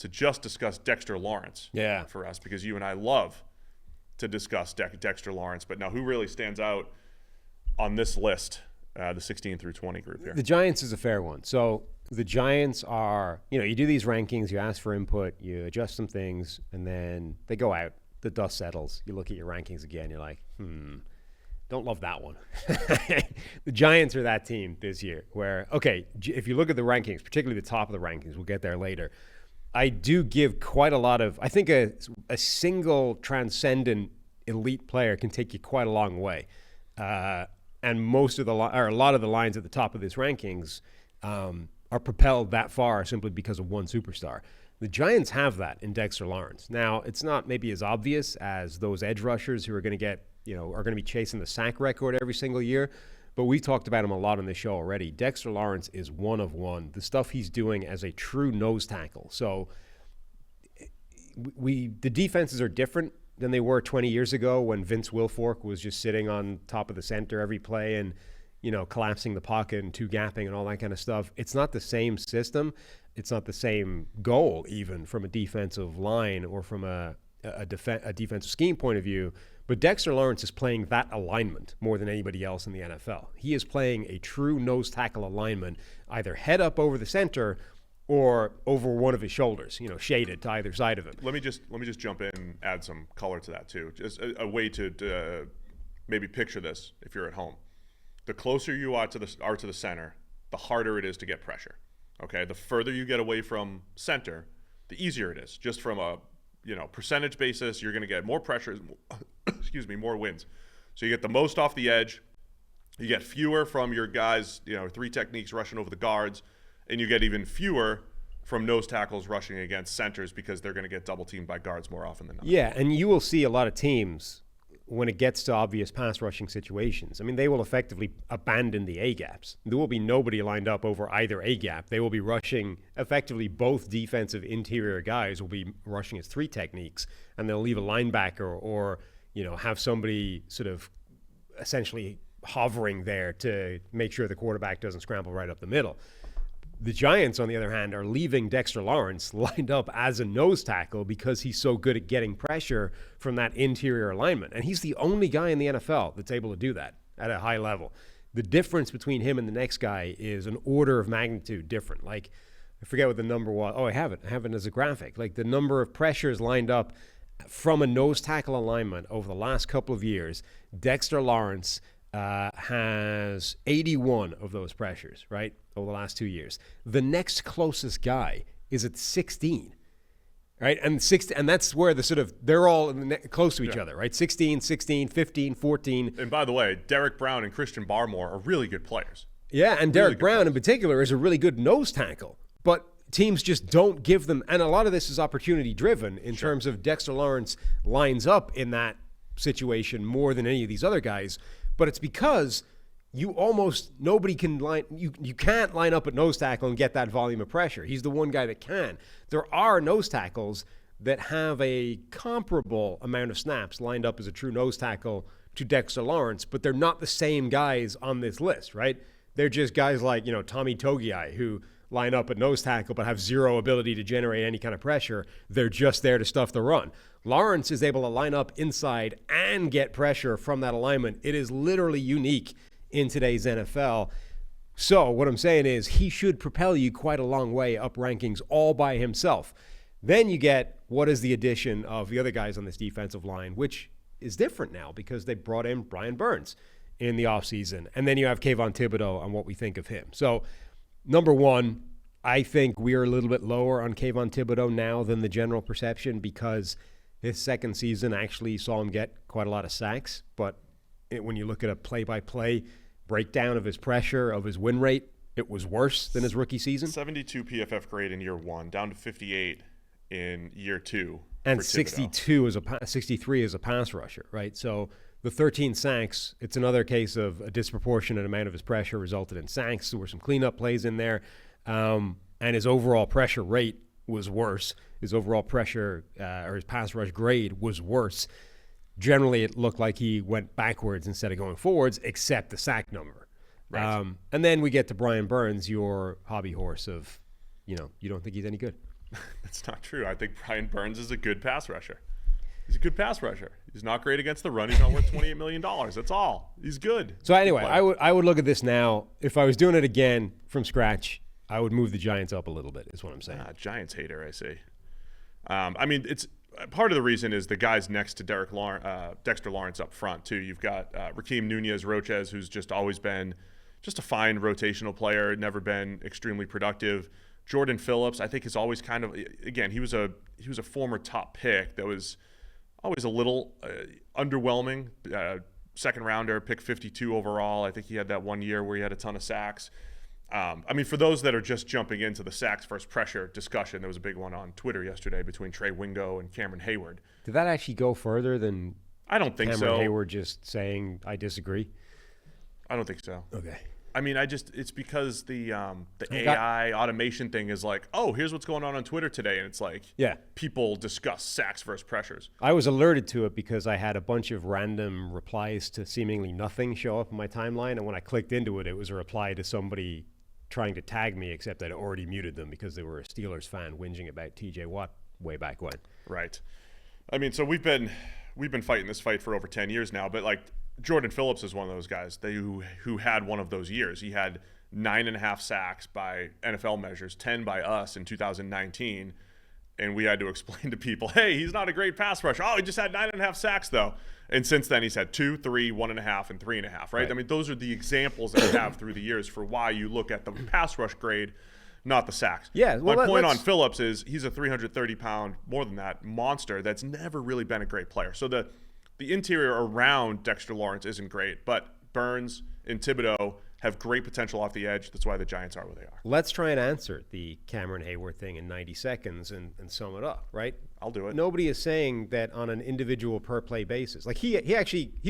to just discuss Dexter Lawrence for us, because you and I love to discuss Dexter Lawrence. But now, who really stands out on this list, the 16 through 20 group here? The Giants is a fair one. So the Giants are, you do these rankings, you ask for input, you adjust some things, and then they go out. The dust settles. You look at your rankings again, you're like, don't love that one. The Giants are that team this year where, okay, if you look at the rankings, particularly the top of the rankings, we'll get there later, I do give quite a lot of, I think a single transcendent elite player can take you quite a long way. And most of or a lot of the lines at the top of this rankings are propelled that far simply because of one superstar. The Giants have that in Dexter Lawrence. Now, it's not maybe as obvious as those edge rushers who are going to get, are going to be chasing the sack record every single year. But we talked about him a lot on this show already. Dexter Lawrence is one of one. The stuff he's doing as a true nose tackle. So the defenses are different than they were 20 years ago when Vince Wilfork was just sitting on top of the center every play and, collapsing the pocket and two-gapping and all that kind of stuff. It's not the same system. It's not the same goal even from a defensive line or from a defensive scheme point of view. But Dexter Lawrence is playing that alignment more than anybody else in the NFL. He is playing a true nose tackle alignment, either head up over the center or over one of his shoulders, shaded to either side of him. Let me just jump in and add some color to that too. Just a way to maybe picture this if you're at home. The closer you are to the center, the harder it is to get pressure. Okay, the further you get away from center, the easier it is. Just from a percentage basis, you're going to get more pressure, more wins. So you get the most off the edge, you get fewer from your guys, three techniques rushing over the guards, and you get even fewer from nose tackles rushing against centers because they're going to get double teamed by guards more often than not. Yeah, and you will see a lot of teams when it gets to obvious pass rushing situations. I mean, they will effectively abandon the A-gaps. There will be nobody lined up over either A-gap. They will be rushing, effectively both defensive interior guys will be rushing as three techniques, and they'll leave a linebacker or have somebody sort of essentially hovering there to make sure the quarterback doesn't scramble right up the middle. The Giants, on the other hand, are leaving Dexter Lawrence lined up as a nose tackle because he's so good at getting pressure from that interior alignment. And he's the only guy in the NFL that's able to do that at a high level. The difference between him and the next guy is an order of magnitude different. Like, I forget what the number was. Oh, I have it. I have it as a graphic. Like, the number of pressures lined up from a nose tackle alignment over the last couple of years, Dexter Lawrence has 81 of those pressures, right, over the last 2 years. The next closest guy is at 16, right? And that's where they're all close to each other, right? 16, 16, 15, 14. And by the way, Derek Brown and Christian Barmore are really good players. Yeah, and Derek Brown in particular is a really good nose tackle. But teams just don't give them, and a lot of this is opportunity driven in terms of Dexter Lawrence lines up in that situation more than any of these other guys. But it's because you can't line up at nose tackle and get that volume of pressure. He's the one guy that can. There are nose tackles that have a comparable amount of snaps lined up as a true nose tackle to Dexter Lawrence, but they're not the same guys on this list, right? They're just guys like, Tommy Togiai, who line up at nose tackle but have zero ability to generate any kind of pressure. They're just there to stuff the run. Lawrence is able to line up inside and get pressure from that alignment. It is literally unique in today's NFL. So what I'm saying is he should propel you quite a long way up rankings all by himself. Then you get what is the addition of the other guys on this defensive line, which is different now because they brought in Brian Burns in the offseason. And then you have Kayvon Thibodeau and what we think of him. So number one, I think we're a little bit lower on Kayvon Thibodeau now than the general perception because his second season actually saw him get quite a lot of sacks. But when you look at a play-by-play breakdown of his pressure, of his win rate, it was worse than his rookie season. 72 PFF grade in year one, down to 58 in year two. And 63 as a pass rusher, right? So the 13 sacks, it's another case of a disproportionate amount of his pressure resulted in sacks. There were some cleanup plays in there. And his overall pressure rate was worse. His overall pressure or his pass rush grade was worse. Generally, it looked like he went backwards instead of going forwards, except the sack number. Right. And then we get to Brian Burns, your hobby horse of, you don't think he's any good. That's not true. I think Brian Burns is a good pass rusher. He's a good pass rusher. He's not great against the run. He's not worth $28 million. That's all. He's good. So anyway, I would look at this now. If I was doing it again from scratch, I would move the Giants up a little bit, is what I'm saying. Giants hater, I see. I mean, it's part of the reason is the guys next to Dexter Lawrence up front, too. You've got Rakeem Nunez-Roches, who's just always been just a fine rotational player, never been extremely productive. Jordan Phillips, I think, is always kind of, again, he was a former top pick that was always a little underwhelming. Second rounder, pick 52 overall. I think he had that one year where he had a ton of sacks. I mean, for those that are just jumping into the sacks versus pressure discussion, there was a big one on Twitter yesterday between Trey Wingo and Cameron Hayward. Did that actually go further than I don't think Cameron so. Hayward just saying, I disagree? I don't think so. Okay. I mean, it's because the AI automation thing is like, oh, here's what's going on Twitter today. And it's like, yeah, people discuss sacks versus pressures. I was alerted to it because I had a bunch of random replies to seemingly nothing show up in my timeline. And when I clicked into it, it was a reply to somebody trying to tag me, except I'd already muted them because they were a Steelers fan whinging about TJ Watt way back when. Right. I mean, so we've been fighting this fight for over 10 years now, but like Jordan Phillips is one of those guys who had one of those years. He had 9.5 sacks by NFL measures, 10 by us in 2019. And we had to explain to people, hey, he's not a great pass rusher. Oh, he just had 9.5 sacks, though. And since then, he's had 2, 3, 1.5, and 3.5, right? I mean, those are the examples that we have through the years for why you look at the pass rush grade, not the sacks. Yeah, well, my point on Phillips is he's a 330-pound, more than that, monster that's never really been a great player. So the interior around Dexter Lawrence isn't great, but Burns and Thibodeau have great potential off the edge. That's why the Giants are where they are. Let's try and answer the Cameron Hayward thing in 90 seconds and sum it up, right? I'll do it. Nobody is saying that on an individual per play basis. Like he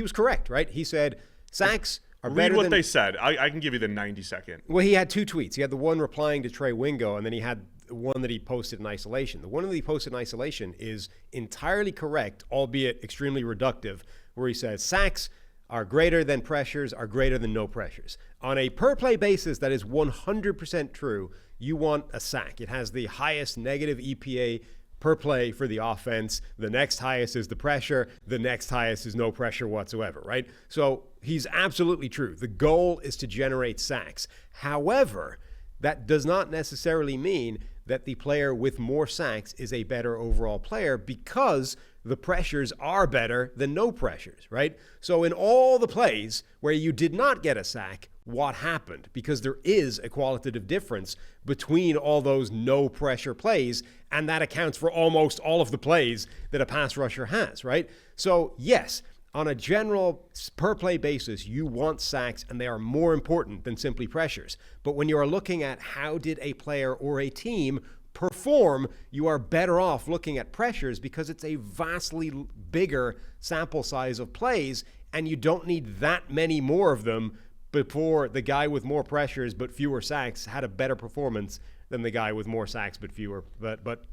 was correct, right? He said sacks are better Read what than they said. I can give you the 90-second. Well, he had two tweets. He had the one replying to Trey Wingo, and then he had the one that he posted in isolation. The one that he posted in isolation is entirely correct, albeit extremely reductive, where he says sacks are greater than pressures, are greater than no pressures. On a per-play basis, that is 100% true. You want a sack. It has the highest negative EPA per play for the offense. The next highest is the pressure. The next highest is no pressure whatsoever, right? So he's absolutely true. The goal is to generate sacks. However, that does not necessarily mean that the player with more sacks is a better overall player because the pressures are better than no pressures, right? So in all the plays where you did not get a sack, what happened? Because there is a qualitative difference between all those no pressure plays, and that accounts for almost all of the plays that a pass rusher has, right? So yes, on a general per play basis, you want sacks, and they are more important than simply pressures. But when you are looking at how did a player or a team perform, you are better off looking at pressures because it's a vastly bigger sample size of plays, and you don't need that many more of them before the guy with more pressures but fewer sacks had a better performance than the guy with more sacks but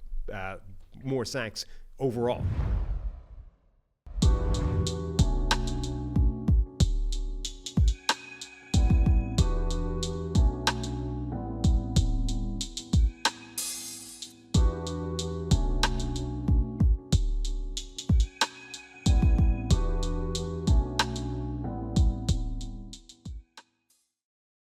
more sacks overall.